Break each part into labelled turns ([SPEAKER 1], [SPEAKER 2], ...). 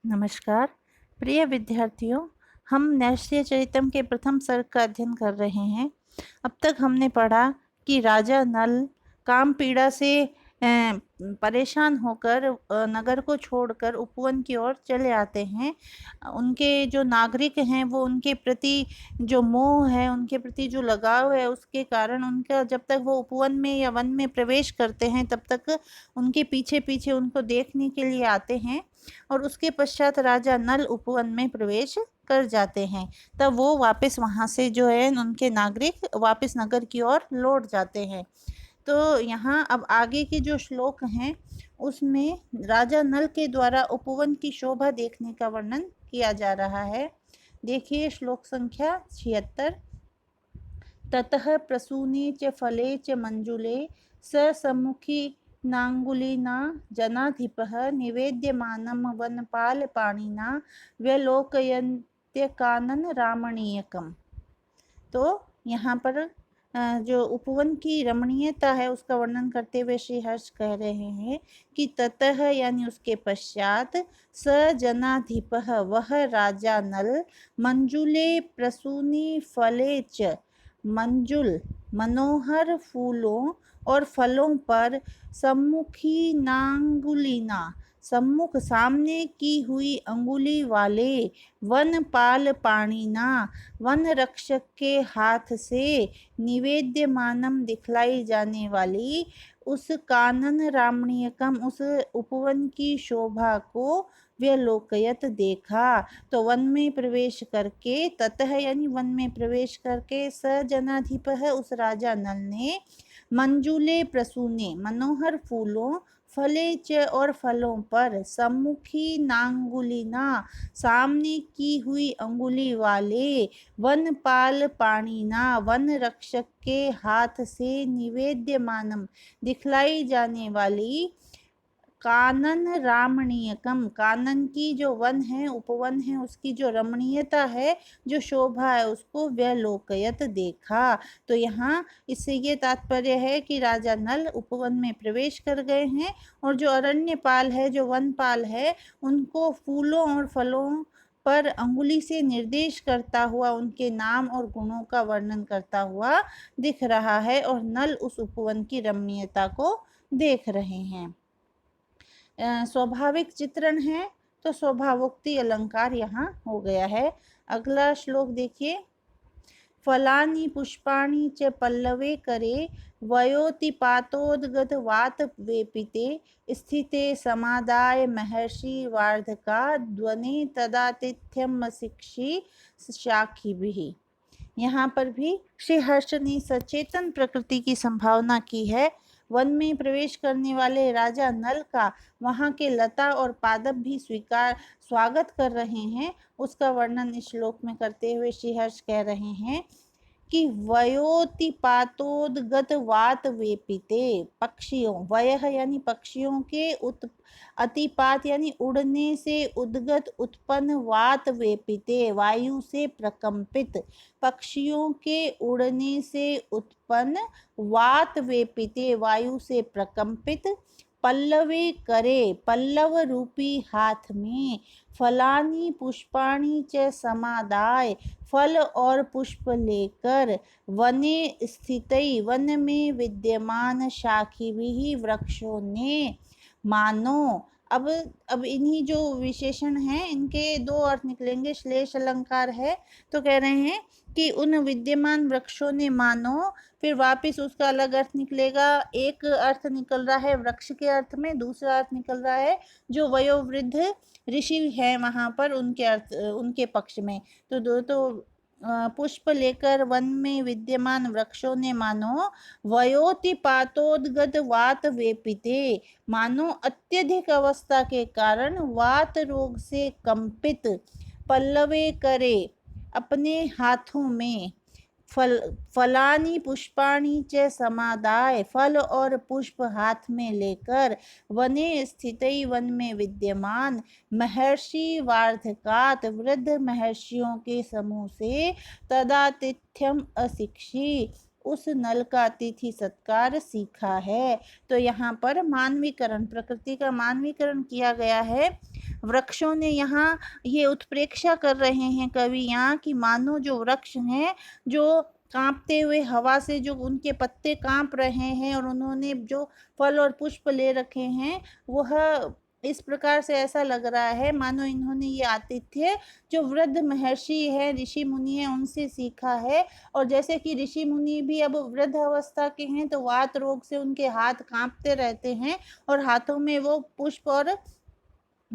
[SPEAKER 1] नमस्कार प्रिय विद्यार्थियों। हम नैष्ठिय चरितम के प्रथम सर्ग का अध्ययन कर रहे हैं। अब तक हमने पढ़ा कि राजा नल काम पीड़ा से परेशान होकर नगर को छोड़कर उपवन की ओर चले आते हैं। उनके जो नागरिक हैं वो उनके प्रति जो मोह है, उनके प्रति जो लगाव है, उसके कारण उनका जब तक वो उपवन में या वन में प्रवेश करते हैं तब तक उनके पीछे पीछे उनको देखने के लिए आते हैं। और उसके पश्चात राजा नल उपवन में प्रवेश कर जाते हैं। तब वो वापस वहां से जो है उनके नागरिक वापस नगर की ओर लौट जाते हैं। तो यहाँ अब आगे के जो श्लोक हैं उसमें राजा नल के द्वारा उपवन की शोभा देखने का वर्णन किया जा रहा है। देखिए श्लोक संख्या 76। ततः प्रसूने च फले च मंजुले स सम्मुखी नांगुलिना जनाधिपः निवेद्यमानं वनपालपाणिना व्यलोकयन्त्यकानन रामणीयकम्। तो यहाँ पर जो उपवन की रमणीयता है उसका वर्णन करते हुए श्री हर्ष कह रहे हैं कि ततः यानी उसके पश्चात स जनाधिपः वह राजा नल मंजुले प्रसूनि फले च मंजुल मनोहर फूलों और फलों पर सम्मुखी नांगुलिना सम्मुख सामने की हुई अंगुली वाले वनपाल पाणिना वन रक्षक के हाथ से निवेद्यमानम दिखलाई जाने वाली उस कानन रामणीयकम उस उपवन की शोभा को व्यलोकयत देखा। तो वन में प्रवेश करके ततः यानी वन में प्रवेश करके सजनाधिपः उस राजा नल ने मंजूले प्रसूने मनोहर फूलों फले च और फलों पर सम्मुखी नांगुलिना सामने की हुई अंगुली वाले वनपाल पाणिना वन रक्षक के हाथ से निवेद्यमानम दिखलाई जाने वाली कानन रामणीयकम कानन की जो वन है उपवन है उसकी जो रमणीयता है जो शोभा है उसको व्यलोकयत देखा। तो यहाँ इससे ये तात्पर्य है कि राजा नल उपवन में प्रवेश कर गए हैं और जो अरण्यपाल है जो वनपाल है उनको फूलों और फलों पर अंगुली से निर्देश करता हुआ उनके नाम और गुणों का वर्णन करता हुआ दिख रहा है और नल उस उपवन की रमणीयता को देख रहे हैं। स्वाभाविक चित्रण है तो स्वभावोक्ति अलंकार यहाँ हो गया है। अगला श्लोक देखिए। फलानि पुष्पाणि च पल्लवे करे वयोतिपातोद्गत वात वेपिते स्थिते समादाय महर्षि वार्धका ध्वनि तदातिथ्यम शिक्षी शाखिभिः। यहाँ पर भी श्री हर्ष ने सचेतन प्रकृति की संभावना की है। वन में प्रवेश करने वाले राजा नल का वहाँ के लता और पादप भी स्वागत कर रहे हैं, उसका वर्णन इस श्लोक में करते हुए श्री हर्ष कह रहे हैं कि वयोतिपातोद्गत वात वेपिते पक्षियों वयः यानी पक्षियों के अतिपात यानी उड़ने से उद्गत उत्पन्न वात वेपिते वायु से प्रकंपित पक्षियों के उड़ने से उत्पन्न वात वेपिते वायु से प्रकंपित पल्लवे करे पल्लव रूपी हाथ में फलानी पुष्पाणि च समादाय फल और पुष्प लेकर वने स्थित वन में विद्यमान शाखिभिः वृक्षों ने मानो। अब इन्हीं जो विशेषण हैं इनके दो अर्थ निकलेंगे। श्लेष अलंकार है तो कह रहे हैं कि उन विद्यमान वृक्षों ने मानो, फिर वापस उसका अलग अर्थ निकलेगा। एक अर्थ निकल रहा है वृक्ष के अर्थ में, दूसरा अर्थ निकल रहा है जो वयोवृद्ध ऋषि है वहां पर उनके अर्थ उनके पक्ष में। तो पुष्प लेकर वन में विद्यमान वृक्षों ने मानो वयोतिपातोद्गत वात वेपिते मानो अत्यधिक अवस्था के कारण वात रोग से कंपित पल्लवे करे अपने हाथों में फलानी पुष्पाणि च समादाय फल और पुष्प हाथ में लेकर वने स्थित वन में विद्यमान महर्षि वार्धकात वृद्ध महर्षियों के समूह से तदातिथ्यम अशिक्षी उस नल का अतिथि सत्कार सीखा है। तो यहाँ पर मानवीकरण प्रकृति का मानवीकरण किया गया है। वृक्षों ने यहाँ ये उत्प्रेक्षा कर रहे हैं कवि यहाँ कि मानो जो वृक्ष हैं, जो कांपते हुए हवा से जो उनके पत्ते कांप रहे हैं और उन्होंने जो फल और पुष्प ले रखे हैं, वह इस प्रकार से ऐसा लग रहा है मानो इन्होंने ये आतिथ्य जो वृद्ध महर्षि है, ऋषि मुनि है, उनसे सीखा है। और जैसे कि ऋषि मुनि भी अब वृद्ध अवस्था के हैं, तो वात रोग से उनके हाथ कांपते रहते हैं और हाथों में वो पुष्प और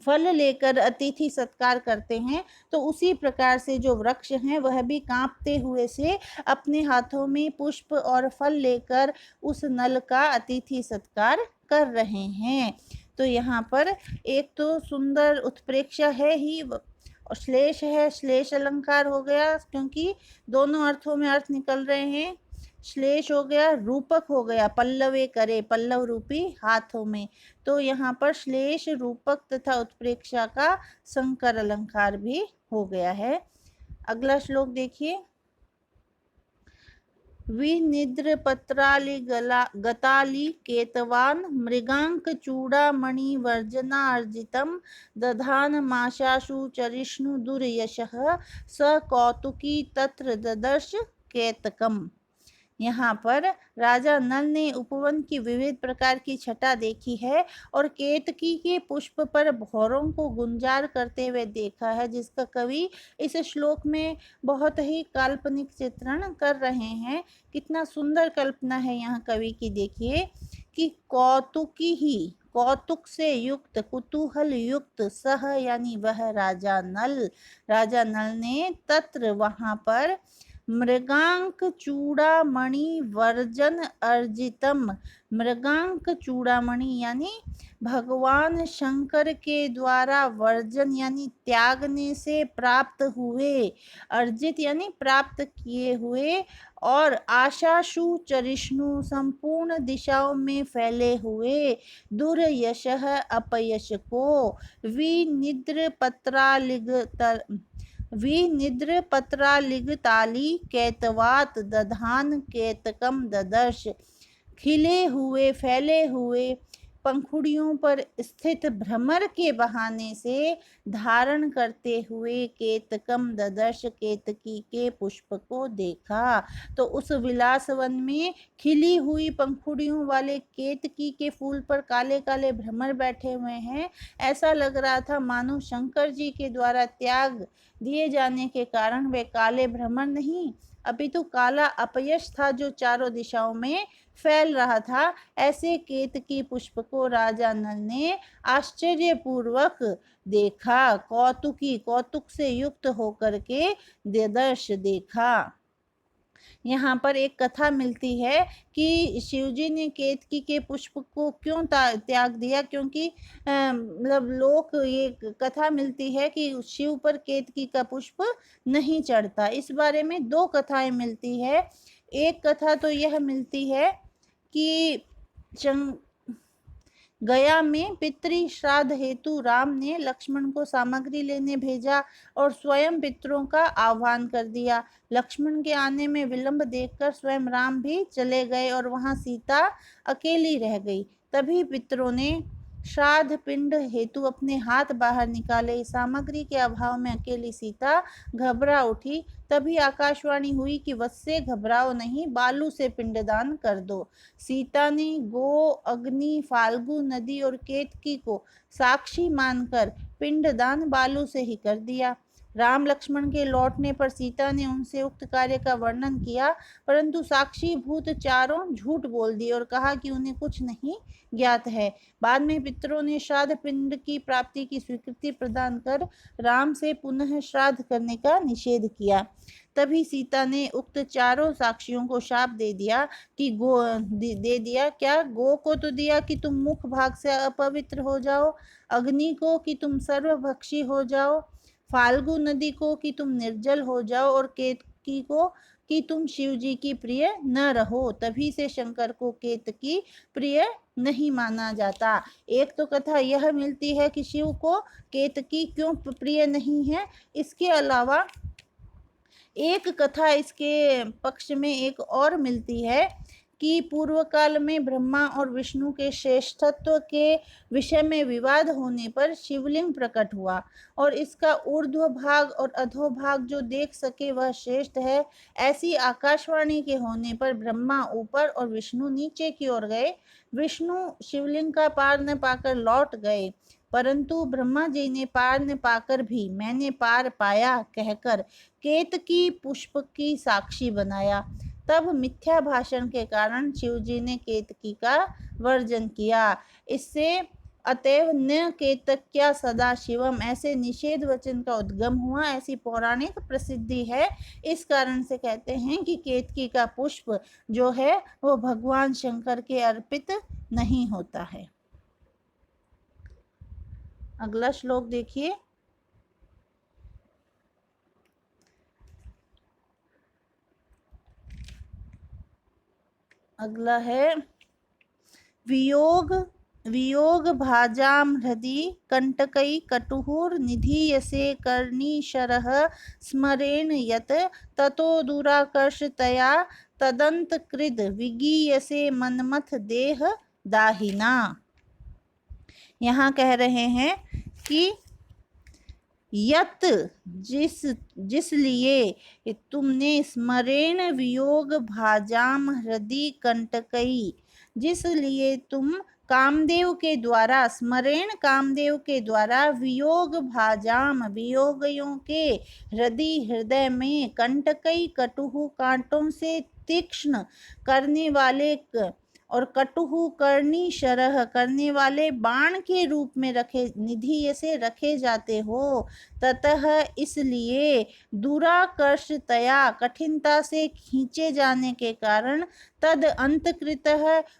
[SPEAKER 1] फल लेकर अतिथि सत्कार करते हैं। तो उसी प्रकार से जो वृक्ष हैं वह भी कांपते हुए से अपने हाथों में पुष्प और फल लेकर उस नल का अतिथि सत्कार कर रहे हैं। तो यहाँ पर एक तो सुंदर उत्प्रेक्षा है ही, और श्लेष है, श्लेष अलंकार हो गया क्योंकि दोनों अर्थों में अर्थ निकल रहे हैं। श्लेष हो गया, रूपक हो गया, पल्लवे करे, पल्लव रूपी हाथों में। तो यहाँ पर श्लेष, रूपक तथा उत्प्रेक्षा का संकर अलंकार भी हो गया है। अगला श्लोक देखिए। विनिद्र पत्राली गताली केतवान मृगांक चूड़ामणि वर्जनार्जितम दधान माशाशु चरिष्णु दुर्यशः स कौतुकी तत्र ददर्श केतकम। यहाँ पर राजा नल ने उपवन की विविध प्रकार की छटा देखी है और केतकी के पुष्प पर भौरों को गुंजार करते हुए देखा है, जिसका कवि इस श्लोक में बहुत ही काल्पनिक चित्रण कर रहे हैं। कितना सुंदर कल्पना है यहाँ कवि की, देखिए कि कौतुकी ही, कौतुक से युक्त, कुतूहल युक्त, सह यानी वह राजा नल ने तत्र वहां पर मृगांक चूड़ामणि वर्जन अर्जितम, मृगांक चूड़ामणि यानी भगवान शंकर के द्वारा वर्जन यानी त्यागने से प्राप्त हुए, अर्जित यानी प्राप्त किए हुए, और आशाशु चरिष्णु संपूर्ण दिशाओं में फैले हुए दुर्यशः अपयश को, विनिद्र पत्रालिगताली कैतवात दधान केतकम ददर्श, खिले हुए, फैले हुए, पंखुड़ियों पर स्थित भ्रमर के बहाने से धारण करते हुए केतकम ददर्श, केतकी के पुष्प को देखा। तो उस विलासवन में खिली हुई पंखुड़ियों वाले केतकी के फूल पर काले काले भ्रमर बैठे हुए हैं। ऐसा लग रहा था मानो शंकर जी के द्वारा त्याग दिए जाने के कारण वे काले भ्रमर नहीं, अपितु काला अपयश था जो चारों दिशाओं में फैल रहा था। ऐसे केतकी पुष्प को राजा नल ने आश्चर्यपूर्वक देखा, कौतुक से युक्त होकर के ददर्श देखा। यहाँ पर एक कथा मिलती है कि शिवजी ने केतकी के पुष्प को क्यों त्याग दिया, क्योंकि मतलब लोक ये कथा मिलती है कि शिव पर केतकी का पुष्प नहीं चढ़ता। इस बारे में दो कथाएं मिलती है। एक कथा तो यह मिलती है कि गया में पितृ श्राद्ध हेतु राम ने लक्ष्मण को सामग्री लेने भेजा और स्वयं पितरों का आह्वान कर दिया। लक्ष्मण के आने में विलंब देखकर स्वयं राम भी चले गए और वहां सीता अकेली रह गई। तभी पितरों ने श्राद्ध पिंड हेतु अपने हाथ बाहर निकाले। सामग्री के अभाव में अकेली सीता घबरा उठी। तभी आकाशवाणी हुई कि वत्से घबराओ नहीं, बालू से पिंडदान कर दो। सीता ने गो, अग्नि, फाल्गु नदी और केतकी को साक्षी मानकर पिंडदान बालू से ही कर दिया। राम लक्ष्मण के लौटने पर सीता ने उनसे उक्त कार्य का वर्णन किया, परंतु साक्षी भूत चारों झूठ बोल दिए और कहा कि उन्हें कुछ नहीं ज्ञात है। बाद में पितरों ने श्राद्ध पिंड की प्राप्ति की स्वीकृति प्रदान कर राम से पुनः श्राद्ध करने का निषेध किया। तभी सीता ने उक्त चारों साक्षियों को शाप दे दिया कि क्या गो को तो दिया कि तुम मुख भाग से अपवित्र हो जाओ, अग्नि को कि तुम सर्वभक्षी हो जाओ, फाल्गु नदी को कि तुम निर्जल हो जाओ, और केतकी को कि तुम शिव जी की प्रिय न रहो। तभी से शंकर को केतकी प्रिय नहीं माना जाता। एक तो कथा यह मिलती है कि शिव को केतकी क्यों प्रिय नहीं है। इसके अलावा एक कथा इसके पक्ष में एक और मिलती है कि पूर्व काल में ब्रह्मा और विष्णु के श्रेष्ठत्व के विषय में विवाद होने पर शिवलिंग प्रकट हुआ और इसका ऊर्ध्व भाग और अधोभाग जो देख सके वह श्रेष्ठ है। ऐसी आकाशवाणी के होने पर ब्रह्मा ऊपर और विष्णु नीचे की ओर गए। विष्णु शिवलिंग का पार न पाकर लौट गए, परंतु ब्रह्मा जी ने पार न पाकर भी मैंने पार पाया कहकर केतकी पुष्प की साक्षी बनाया। तब मिथ्या भाषण के कारण शिव जी ने केतकी का वर्जन किया। इससे अतएव न केतक्या सदा शिवम ऐसे निषेध वचन का उद्गम हुआ, ऐसी पौराणिक प्रसिद्धि है। इस कारण से कहते हैं कि केतकी का पुष्प जो है वो भगवान शंकर के अर्पित नहीं होता है। अगला श्लोक देखिए। अगला है वियोग वियोग भाजाम हृदि कंटकई कटुहुर निधीयसे कर्णीशरः स्मरेण यत ततो दुराकर्षतया तदंत कृद विगीयसे मनमथ देह दाहिना। यहाँ कह रहे हैं कि यत जिसलिए तुमने स्मरेण वियोग भाजाम हृदि कंटकई, जिसलिए तुम कामदेव के द्वारा स्मरेण कामदेव के द्वारा वियोग भाजाम वियोगियों के हृदय में कंटकई कटुहु कांटों से तीक्ष्ण करने वाले और कटुहु कर्णी शरह करने वाले बाण के रूप में रखे निधि से रखे जाते हो। ततः इसलिए दुराकर्षतया कठिनता से खींचे जाने के कारण तद अंतकृत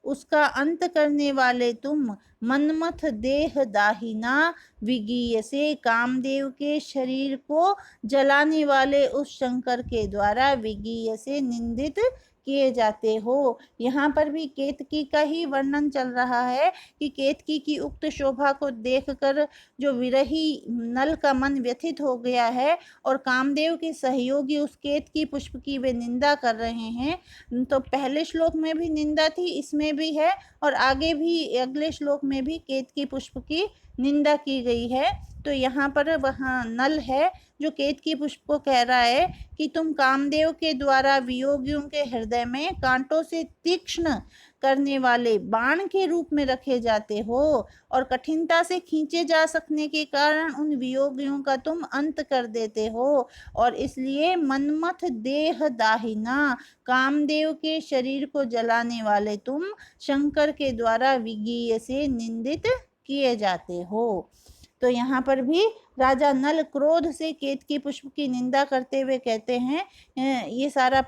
[SPEAKER 1] उसका अंत करने वाले तुम मनमथ देह दाहिना विगीय से कामदेव के शरीर को जलाने वाले उस शंकर के द्वारा विगीय से निंदित किए जाते हो। यहाँ पर भी केतकी का ही वर्णन चल रहा है कि केतकी की उक्त शोभा को देखकर जो विरही नल का मन व्यथित हो गया है और कामदेव के सहयोगी उस केतकी पुष्प की वे निंदा कर रहे हैं। तो पहले श्लोक में भी निंदा थी, इसमें भी है और आगे भी अगले श्लोक में भी केतकी पुष्प की निंदा की गई है। तो यहाँ पर वहाँ नल है जो केतकी पुष्प को कह रहा है कि तुम कामदेव के द्वारा वियोगियों के हृदय में कांटों से तीक्ष्ण करने वाले बाण के रूप में रखे जाते हो और कठिनता से खींचे जा सकने के कारण उन वियोगियों का तुम अंत कर देते हो और इसलिए मनमथ देह दाहिना कामदेव के शरीर को जलाने वाले तुम शंकर के द्वारा विगीय से निंदित किए जाते हो। तो यहाँ पर भी राजा नल क्रोध से केतकी पुष्प की निंदा करते हुए कहते हैं, ये सारा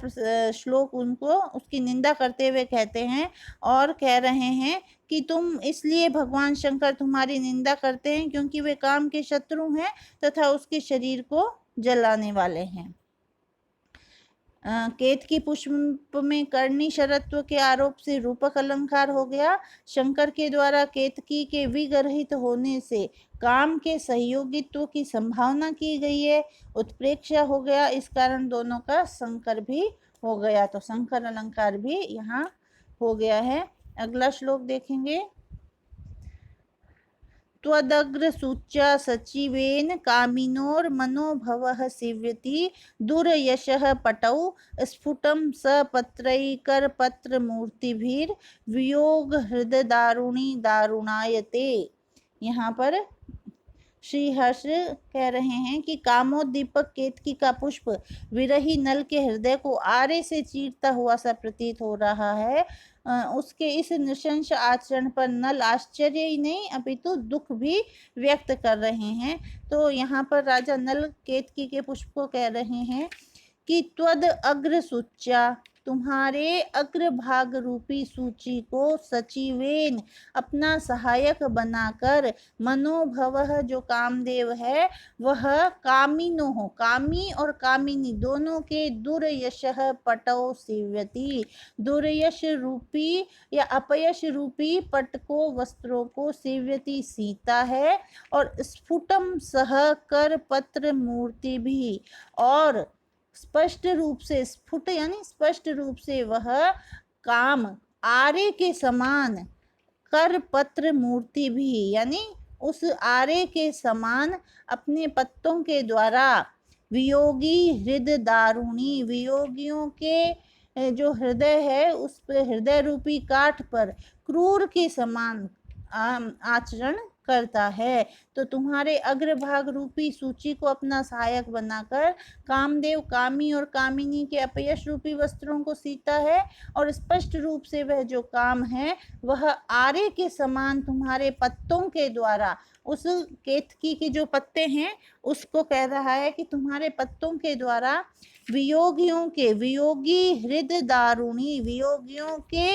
[SPEAKER 1] श्लोक उनको उसकी निंदा करते हुए कहते हैं और कह रहे हैं कि तुम इसलिए भगवान शंकर तुम्हारी निंदा करते हैं क्योंकि वे काम के शत्रु हैं तथा उसके शरीर को जलाने वाले हैं। केतकी पुष्प में कर्णी शरत्व के आरोप से रूपक अलंकार हो गया। शंकर के द्वारा केतकी के विगरहित होने से काम के सहयोगित्व की संभावना की गई है। उत्प्रेक्षा हो गया, इस कारण दोनों का संकर भी हो गया। तो संकर अलंकार भी यहाँ हो गया है। अगला श्लोक देखेंगे। त्वदग्र सूच्या सचिवेन कामिनोर मनोभवः सीव्यति दुर्यशः पटौ स्फुटं सपत्रैकरपत्रमूर्तिभिर वियोग हृदय दारुणी दारुणायते। यहाँ पर श्री हर्ष कह रहे हैं कि कामोद्दीपक केतकी का पुष्प विरही नल के हृदय को आरे से चीरता हुआ सा प्रतीत हो रहा है। उसके इस नृशंस आचरण पर नल आश्चर्य ही नहीं अपितु दुख भी व्यक्त कर रहे हैं। तो यहाँ पर राजा नल केतकी के पुष्प को कह रहे हैं कि त्वद अग्र सूच्या तुम्हारे अग्रभाग रूपी सूची को सचिवेन अपना सहायक बनाकर मनोभव जो कामदेव है वह कामिनो हो कामी और कामिनी दोनों के दुर्यशः पटो सीव्यति दुर्यश रूपी या अपयश रूपी पट को वस्त्रों को सीव्यति सीता है और स्फुटम सह कर पत्र मूर्ति भी और स्पष्ट रूप से स्फुट यानी स्पष्ट रूप से वह काम आरे के समान कर पत्र मूर्ति भी, यानी उस आरे के समान अपने पत्तों के द्वारा वियोगी हृदय दारुणी, वियोगियों के जो हृदय है उस पर, हृदय रूपी काठ पर क्रूर के समान आचरण करता है। तो तुम्हारे अग्रभाग रूपी सूची को अपना सहायक बनाकर कामदेव कामी और कामिनी के अपयश रूपी वस्त्रों को सीता है, और स्पष्ट रूप से वह जो काम है वह आरे के समान तुम्हारे पत्तों के द्वारा, उस केतकी के जो पत्ते हैं उसको कह रहा है कि तुम्हारे पत्तों के द्वारा वियोगियों के, वियोगी हृदय दारुणी, वियोगियों के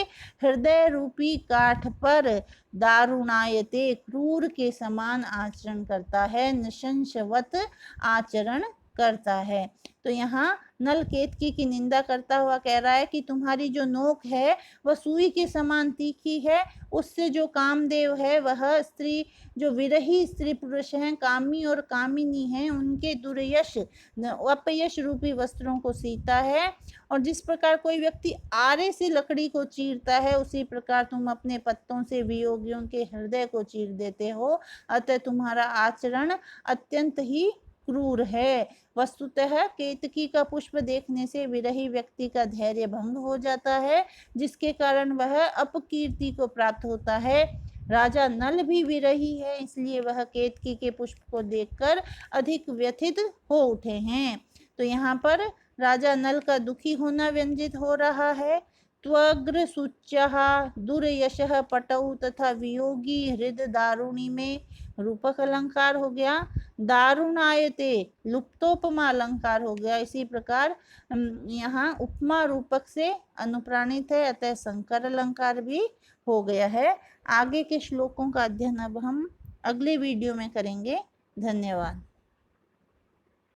[SPEAKER 1] हृदय रूपी काठ पर दारुणायते, क्रूर के समान आचरण करता है, निशंसवत आचरण करता है। तो यहाँ नल केतकी की निंदा करता हुआ कह रहा है कि तुम्हारी जो नोक है वह सुई के समान तीखी है, उससे जो कामदेव है वह स्त्री, जो विरही स्त्री पुरुष हैं, कामी और कामिनी हैं, उनके दुर्यश अपयश रूपी वस्त्रों को सीता है। और जिस प्रकार कोई व्यक्ति आरे से लकड़ी को चीरता है, उसी प्रकार तुम अपने पत्तों से वियोगियों के हृदय को चीर देते हो, अतः तुम्हारा आचरण अत्यंत ही क्रूर है। वस्तुतः केतकी का पुष्प देखने से विरही व्यक्ति का धैर्य भंग हो जाता है, जिसके कारण वह अपकीर्ति को प्राप्त होता है। राजा नल भी विरही है, इसलिए वह केतकी के पुष्प को देखकर अधिक व्यथित हो उठे हैं। तो यहाँ पर राजा नल का दुखी होना व्यंजित हो रहा है। त्वग्र सूच्यः दुर्यशः पटौ तथा वियोगी हृदय दारुणी में रूपक अलंकार हो गया, दारुणायते लुप्तोपमा अलंकार हो गया। इसी प्रकार यहाँ उपमा रूपक से अनुप्राणित है, अतः संकर अलंकार भी हो गया है। आगे के श्लोकों का अध्ययन अब हम अगले वीडियो में करेंगे। धन्यवाद।